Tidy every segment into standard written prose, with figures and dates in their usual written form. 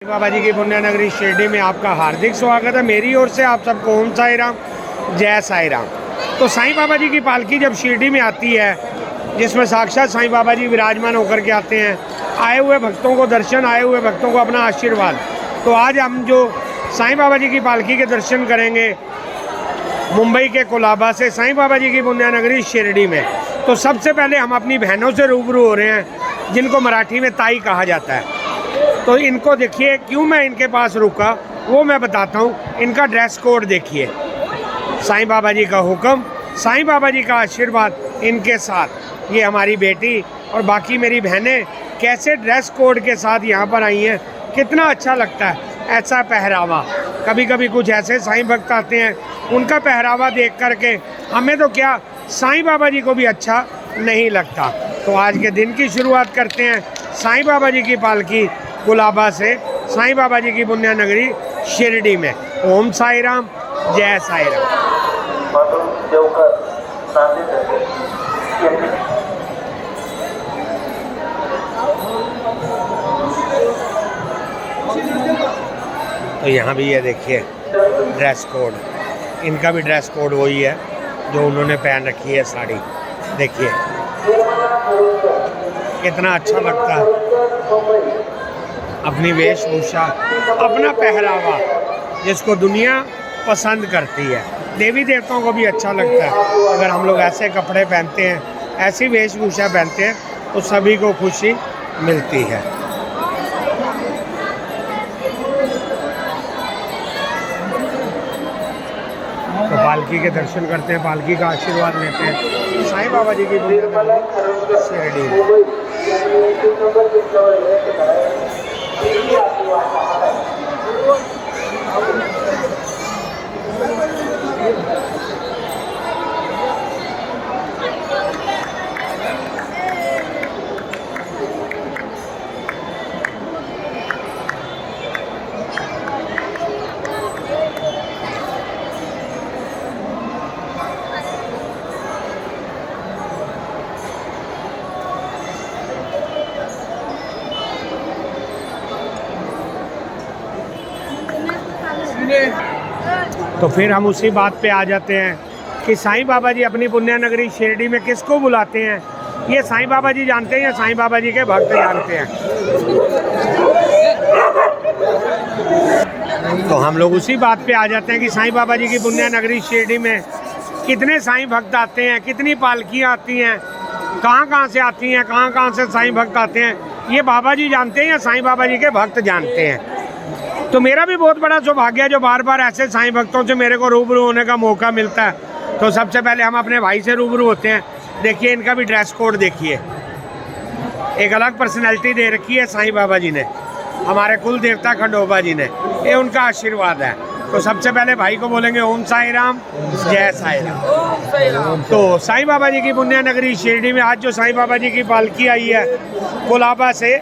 बाबा जी की पुण्य नगरी शिरडी में आपका हार्दिक स्वागत है। मेरी ओर से आप सबको ओम साई राम, जय साई राम। तो साईं बाबा जी की पालकी जब शिरडी में आती है, जिसमें साक्षात साईं बाबा जी विराजमान होकर के आते हैं, आए हुए भक्तों को दर्शन, आए हुए भक्तों को अपना आशीर्वाद। तो आज हम जो साईं बाबा जी की पालकी के दर्शन करेंगे मुंबई के कोलाबा से साईं बाबा जी की पुण्य नगरी शिरडी में। तो सबसे पहले हम अपनी बहनों से रूबरू हो रहे हैं, जिनको मराठी में ताई कहा जाता है। तो इनको देखिए, क्यों मैं इनके पास रुका वो मैं बताता हूँ। इनका ड्रेस कोड देखिए, साईं बाबा जी का हुक्म, साईं बाबा जी का आशीर्वाद इनके साथ। ये हमारी बेटी और बाकी मेरी बहनें कैसे ड्रेस कोड के साथ यहाँ पर आई हैं, कितना अच्छा लगता है ऐसा पहरावा। कभी कभी कुछ ऐसे साईं भक्त आते हैं, उनका पहरावा देख करके हमें तो क्या, साईं बाबा जी को भी अच्छा नहीं लगता। तो आज के दिन की शुरुआत करते हैं साईं बाबा जी की पालकी कोलाबा से, साईं बाबा जी की पुण्य नगरी शिरडी में। ओम साई राम, जय साई राम। तो यहाँ भी ये देखिए ड्रेस कोड, इनका भी ड्रेस कोड वही है जो उन्होंने पहन रखी है साड़ी। देखिए कितना अच्छा लगता है, अपनी वेशभूषा, अपना पहरावा जिसको दुनिया पसंद करती है। देवी देवताओं को भी अच्छा लगता है अगर हम लोग ऐसे कपड़े पहनते हैं, ऐसी वेशभूषा पहनते हैं, तो सभी को खुशी मिलती है। तो पालकी के दर्शन करते हैं, पालकी का आशीर्वाद लेते हैं साईं बाबा जी की पुण्य नगरी शिरडी में। तो फिर हम उसी बात पे आ जाते हैं कि साईं बाबा जी अपनी पुण्य नगरी शिरडी में किसको बुलाते हैं, ये साईं बाबा जी जानते हैं या साईं बाबा जी के भक्त जानते हैं। तो हम लोग उसी बात पे आ जाते हैं कि साईं बाबा जी की पुण्य नगरी शिरडी में कितने साईं भक्त आते हैं, कितनी पालकियाँ आती हैं, कहाँ से आती हैं, कहाँ से साईं भक्त आते हैं, ये बाबा जी जानते हैं या साईं बाबा जी के भक्त जानते हैं। तो मेरा भी बहुत बड़ा सौभाग्य है जो बार बार ऐसे साईं भक्तों से मेरे को रूबरू होने का मौका मिलता है। तो सबसे पहले हम अपने भाई से रूबरू होते हैं। देखिए इनका भी ड्रेस कोड देखिए, एक अलग पर्सनैलिटी दे रखी है साईं बाबा जी ने, हमारे कुल देवता खंडोबा जी ने, ये उनका आशीर्वाद है। तो सबसे पहले भाई को बोलेंगे ओम साई राम, जय साई राम। तो साईं बाबा जी की पुण्य नगरी शिरडी में आज जो साईं बाबा जी की पालकी आई है कोलाबा से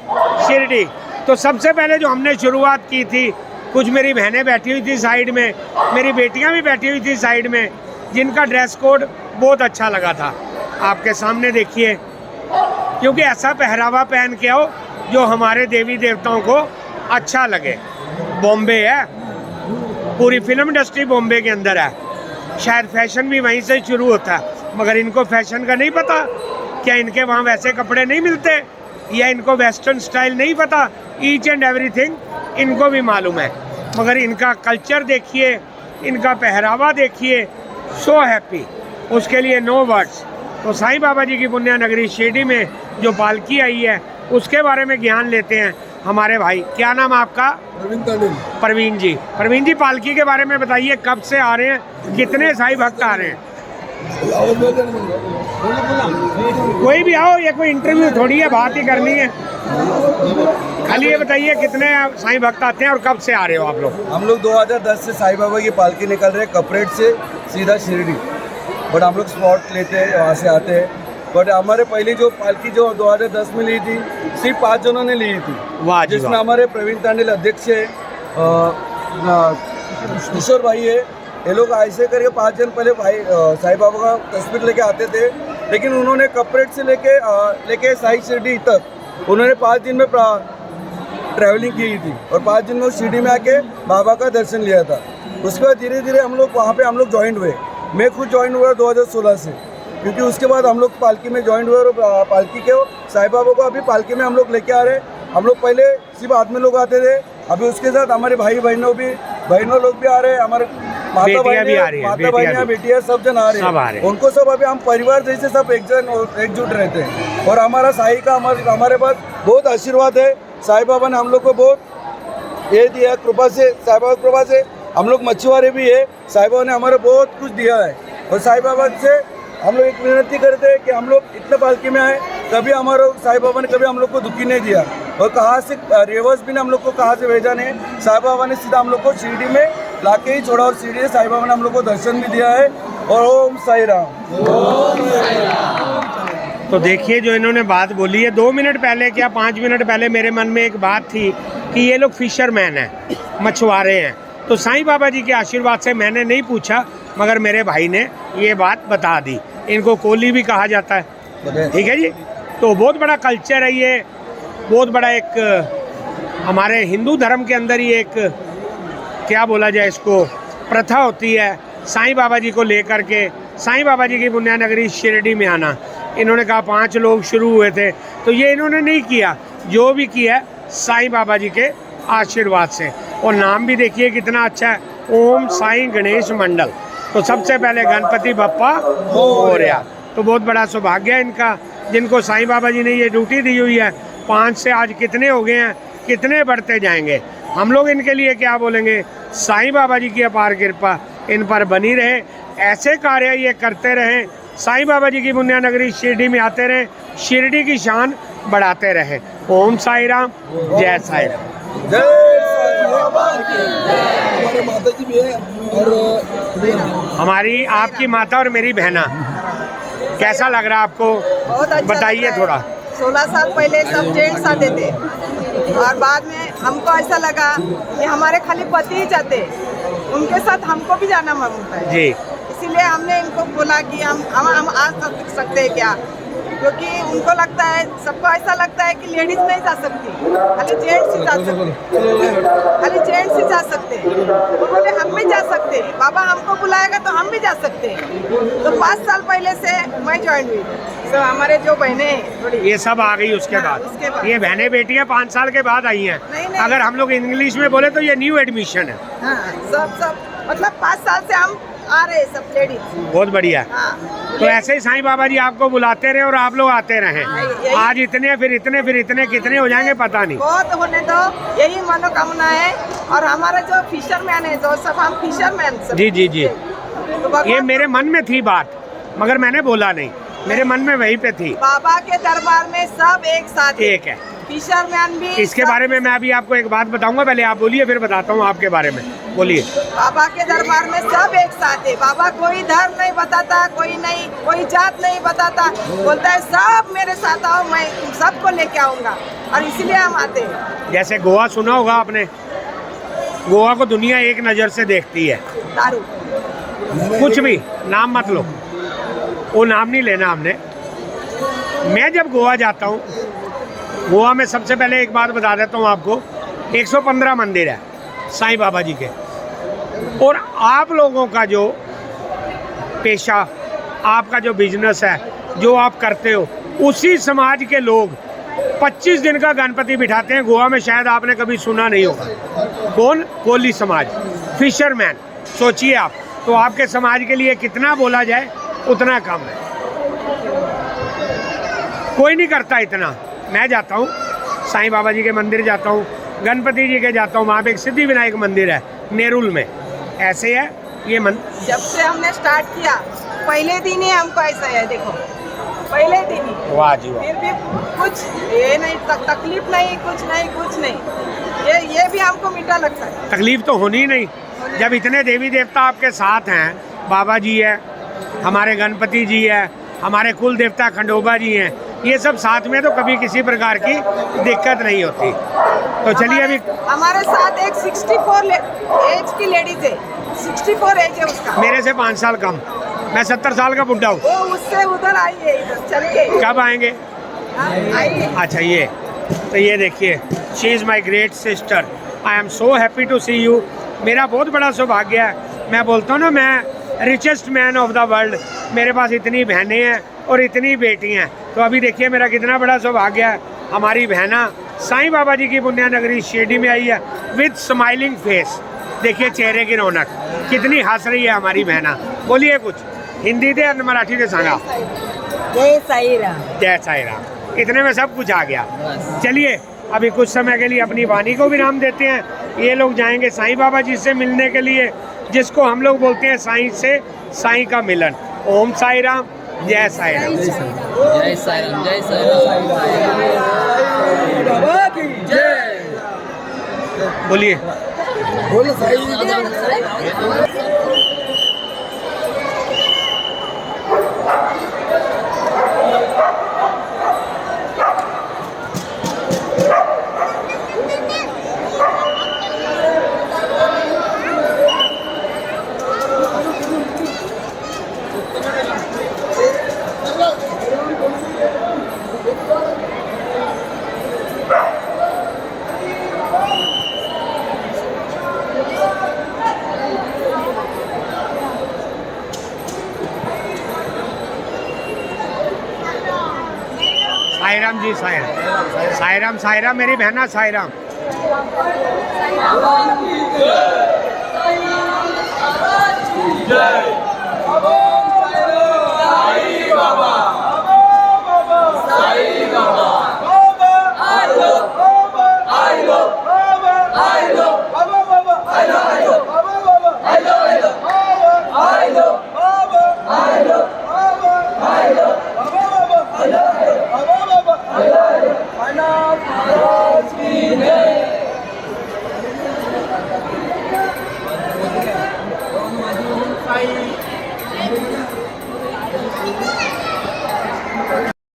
शिरडी, तो सबसे पहले जो हमने शुरुआत की थी, कुछ मेरी बहनें बैठी हुई थी साइड में, मेरी बेटियां भी बैठी हुई थी साइड में, जिनका ड्रेस कोड बहुत अच्छा लगा था। आपके सामने देखिए, क्योंकि ऐसा पहरावा पहन के आओ जो हमारे देवी देवताओं को अच्छा लगे। बॉम्बे है, पूरी फिल्म इंडस्ट्री बॉम्बे के अंदर है, शायद फैशन भी वहीं से शुरू होता है, मगर इनको फैशन का नहीं पता। क्या इनके वहाँ वैसे कपड़े नहीं मिलते, या इनको वेस्टर्न स्टाइल नहीं पता? ईच एंड एवरीथिंग इनको भी मालूम है, मगर इनका कल्चर देखिए, इनका पहरावा देखिए, सो हैप्पी, उसके लिए नो वर्ड्स। तो साईं बाबा जी की पुण्य नगरी शिरडी में जो पालकी आई है उसके बारे में ज्ञान लेते हैं हमारे भाई। क्या नाम आपका? प्रवीण जी। प्रवीण जी, पालकी के बारे में बताइए, कब से आ रहे हैं, कितने साईं भक्त आ रहे हैं? कोई भी आओ, ये कोई इंटरव्यू थोड़ी है, बात ही करनी है। खाली ये बताइए कितने साईं भक्त आते हैं और कब से आ रहे हो आप लोग? हम लोग 2010 से साईं बाबा की पालकी निकल रहे हैं, कपरेट से सीधा शिरडी, बट हम लोग स्पॉट लेते हैं, वहाँ से आते हैं। बट हमारे पहली जो पालकी जो 2010 में ली थी, सिर्फ 5 जनों ने ली थी, जिसमें हमारे प्रवीण तांडेल अध्यक्ष है, किशोर भाई है, ये लोग ऐसे करके 5 जन पहले भाई साईं बाबा का तस्वीर लेके आते थे, लेकिन उन्होंने कपरेट से लेके साई शिरडी तक उन्होंने 5 दिन में ट्रैवलिंग की थी और 5 दिन में उस शिरडी में आके बाबा का दर्शन लिया था। उसके बाद धीरे धीरे हम लोग वहाँ पे हम लोग ज्वाइन हुए। मैं खुद ज्वाइन हुआ 2016 से, क्योंकि उसके बाद हम लोग पालकी में ज्वाइन हुए और पालकी के साईं बाबा को अभी पालकी में हम लोग लेके आ रहे हैं। हम लोग पहले सिर्फ आदमी लोग आते थे, अभी उसके साथ हमारे भाई बहनों लोग भी आ रहे हैं, हमारे माता बहनियाँ बेटियाँ सब जन आ रहे हैं। उनको सब अभी हम परिवार जैसे सब एकजुट रहते हैं। और हमारा साईं का हमारे पास बहुत आशीर्वाद है। साईं बाबा ने हम लोग को बहुत ये दिया, कृपा से, साईं बाबा कृपा से हम लोग मछुआरे भी है। साईं बाबा ने हमारे बहुत कुछ दिया है और साईं बाबा से हम लोग एक विनती करते हैं कि हम लोग इतने पालकी में आए, कभी हमारे साईं बाबा ने कभी हम लोग को दुखी नहीं दिया और कहाँ से रिवर्स भी ने हम लोग को कहाँ से भेजा नहीं। साईं बाबा ने सीधा हम लोग को शिरडी में लाके ही छोड़ा और शिरडी से साईं बाबा ने हम लोग को दर्शन भी दिया है। और ओम साई राम। तो देखिए जो इन्होंने बात बोली है, 2 मिनट पहले क्या 5 मिनट पहले मेरे मन में एक बात थी कि ये लोग फिशरमैन हैं, मछुआरे हैं। तो साईं बाबा जी के आशीर्वाद से मैंने नहीं पूछा, मगर मेरे भाई ने ये बात बता दी। इनको कोली भी कहा जाता है, ठीक है जी। तो बहुत बड़ा कल्चर है ये, बहुत बड़ा एक हमारे हिंदू धर्म के अंदर ही एक क्या बोला जाए इसको प्रथा होती है, साईं बाबा जी को लेकर के साईं बाबा जी की पुण्य नगरी शिरडी में आना। इन्होंने कहा 5 लोग शुरू हुए थे, तो ये इन्होंने नहीं किया, जो भी किया साईं बाबा जी के आशीर्वाद से। और नाम भी देखिए कितना अच्छा है, ओम साईं गणेश मंडल। तो सबसे पहले गणपति बप्पा मोरया। तो बहुत बड़ा सौभाग्य है इनका, जिनको साईं बाबा जी ने ये ड्यूटी दी हुई है। 5 से आज कितने हो गए हैं, कितने बढ़ते जाएंगे। हम लोग इनके लिए क्या बोलेंगे, साईं बाबा जी की अपार कृपा इन पर बनी रहे, ऐसे कार्य ये करते रहें, साईं बाबा जी की पुण्य नगरी शिरडी में आते रहें, शिरडी की शान बढ़ाते रहें। ओम साई राम, जय साई राम। हमारे माता जी भी है और हमारी आपकी माता और मेरी बहना। कैसा लग रहा है आपको, बहुत अच्छा बताइए थोड़ा। 16 साल पहले सब जेंट्स आते थे और बाद में हमको ऐसा लगा कि हमारे खाली पति ही जाते, उनके साथ हमको भी जाना मन होता है जी। इसीलिए हमने इनको बोला कि हम आ सकते हैं क्या, क्योंकि उनको लगता है, सबको ऐसा लगता है कि लेडीज नहीं जा सकती, खाली जेंट्स ही जा सकते, खाली जेंट्स ही जा सकते। वो बोले हम भी जा सकते, बाबा हमको बुलाएगा तो हम भी जा सकते। तो 5 साल पहले से मैं ज्वाइन हुई। तो हमारे जो बहनें थोड़ी ये सब आ गई उसके हाँ, बाद उसके बाद। ये बहनें बेटियां 5 साल के बाद आई हैं। नहीं। अगर हम लोग इंग्लिश में बोले तो ये न्यू एडमिशन है। हाँ, सब मतलब 5 साल से हम आ रहे सब लेडीज। बहुत बढ़िया। हाँ, तो ऐसे ही साईं बाबा जी आपको बुलाते रहे और आप लोग आते रहे। यही- आज इतने फिर इतने कितने हो जाएंगे पता नहीं। बहुत होने दो, यही मनोकामना है। और हमारा जो फिशरमैन है, जो सब हम फिशरमैन सब। जी जी जी। तो भगवान ये मेरे मन में थी बात, मगर मैंने बोला नहीं, मेरे मन में वहीं पे थी। बाबा के दरबार में सब एक साथ एक है। फिशरमैन भी। इसके सब- बारे में मैं अभी आपको एक बात बताऊंगा, पहले आप बोलिए फिर बताता हूँ आपके बारे में। बोलिए। बाबा के दरबार में सब एक साथ है। बाबा कोई धर्म नहीं बताता, कोई नहीं, कोई जात नहीं बताता, बोलता है सब मेरे साथ आओ, मैं तुम सबको लेके आऊंगा। और इसीलिए हम आते हैं। जैसे गोवा सुना होगा आपने, गोवा को दुनिया एक नज़र से देखती है। दारू कुछ भी नाम मत लो, वो नाम नहीं लेना हमने। मैं जब गोवा जाता हूँ, गोवा में सबसे पहले एक बात बता देता हूँ आपको, 115 मंदिर है साईं बाबा जी के। और आप लोगों का जो पेशा, आपका जो बिजनेस है, जो आप करते हो, उसी समाज के लोग 25 दिन का गणपति बिठाते हैं गोवा में। शायद आपने कभी सुना नहीं होगा। कौन? कोली समाज, फिशरमैन। सोचिए आप, तो आपके समाज के लिए कितना बोला जाए उतना कम है। कोई नहीं करता इतना। मैं जाता हूँ साईं बाबा जी के मंदिर जाता हूँ, गणपति जी के जाता हूँ, वहाँ पे एक सिद्धि विनायक मंदिर है नेरुल में। ऐसे है ये जब से हमने स्टार्ट किया, पहले दिन ही हमको ऐसा है, देखो पहले दिन ही। वाह जी वाह। फिर भी कुछ ये नहीं, तकलीफ नहीं, कुछ नहीं। ये भी हमको मीठा लगता है। तकलीफ तो होनी ही नहीं, जब इतने देवी देवता आपके साथ हैं। बाबा जी है, हमारे गणपति जी है, हमारे कुल देवता खंडोबा जी हैं, ये सब साथ में, तो कभी किसी प्रकार की दिक्कत नहीं होती। तो चलिए अभी हमारे साथ एक 64 एज की लेडीज है, 64 एज है उसका। मेरे से 5 साल कम, मैं 70 साल का बुढ़ा हूँ। वो उससे उधर आई है, इधर चल के। कब आएंगे? हाँ, आई है। अच्छा ये, तो ये देखिए she is my great sister. I am so happy to see you. मेरा बहुत बड़ा सौभाग्य है। मैं बोलता हूँ ना, मैं richest man of the world. मेरे पास इतनी बहनें हैं और इतनी बेटियाँ हैं। तो अभी देखिए मेरा कितना बड़ा सौभाग्य है। हमारी बहना साईं बाबा जी की पुण्य नगरी शिरडी में आई है विद स्माइलिंग फेस। देखिए चेहरे की रौनक कितनी हंस रही है हमारी बहना। बोलिए कुछ हिंदी दे और मराठी दे सांगा। जय साई राम। जय साई राम। इतने में सब कुछ आ गया। चलिए अभी कुछ समय के लिए अपनी वाणी को विराम देते हैं। ये लोग जाएंगे साईं बाबा जी से मिलने के लिए, जिसको हम लोग बोलते हैं साईं से साईं का मिलन। ओम साई राम, जय साई राम। जय साई राम, जय साई राम। बाबा की जय। बोलिए। बोलो साईं। साई राम जी, साई राम। साई राम, साई राम मेरी बहना, साई राम।